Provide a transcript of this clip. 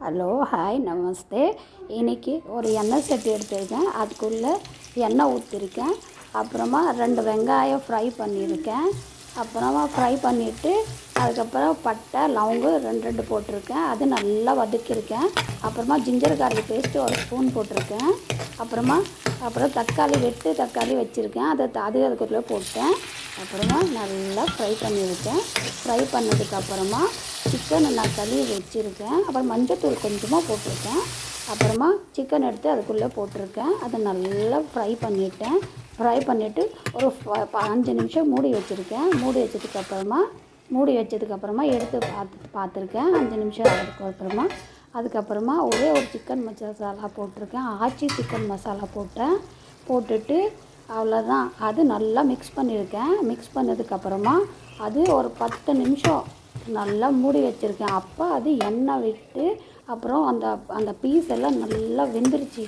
Hello hi நமஸ்தே. இன்றைக்கி ஒரு எண்ணெய் சட்டி எடுத்துருக்கேன். அதுக்குள்ளே எண்ணெய் ஊற்றிருக்கேன். அப்புறமா 2 வெங்காயம் ஃப்ரை பண்ணியிருக்கேன். அப்புறமா ஃப்ரை பண்ணிவிட்டு அதுக்கப்புறம் பட்டை லவங்கு 2 போட்டிருக்கேன். அது நல்லா வதக்கியிருக்கேன். அப்புறமா ஜிஞ்சர் கார்லிக் பேஸ்ட்டு 1 ஸ்பூன் போட்டிருக்கேன். அப்புறம் தக்காளி வச்சுருக்கேன். அதுக்குள்ளே போட்டேன். அப்புறமா நல்லா ஃப்ரை பண்ணியிருக்கேன். ஃப்ரை பண்ணதுக்கப்புறமா சிக்கனை நான் கழுவி வச்சுருக்கேன். அப்புறம் மஞ்சத்தூள் கொஞ்சமாக போட்டிருக்கேன். அப்புறமா சிக்கன் எடுத்து அதுக்குள்ளே போட்டிருக்கேன். அதை நல்லா ஃப்ரை பண்ணிவிட்டு ஒரு 5 நிமிஷம் மூடி வச்சுருக்கேன். மூடி வச்சதுக்கப்புறமா எடுத்து பார்த்துருக்கேன். 5 நிமிஷம் அதுக்கப்புறமா ஒரே ஒரு சிக்கன் மசாலா போட்டிருக்கேன். ஆச்சி சிக்கன் மசாலா போட்டுட்டு அவ்வளோதான். அது நல்லா மிக்ஸ் பண்ணியிருக்கேன். மிக்ஸ் பண்ணதுக்கப்புறமா அது ஒரு 10 நிமிஷம் நல்லா மூடி வச்சுருக்கேன். அப்போ அது எண்ணெய் விட்டு அப்புறம் அந்த பீஸ் எல்லாம் நல்லா வெந்துருச்சு.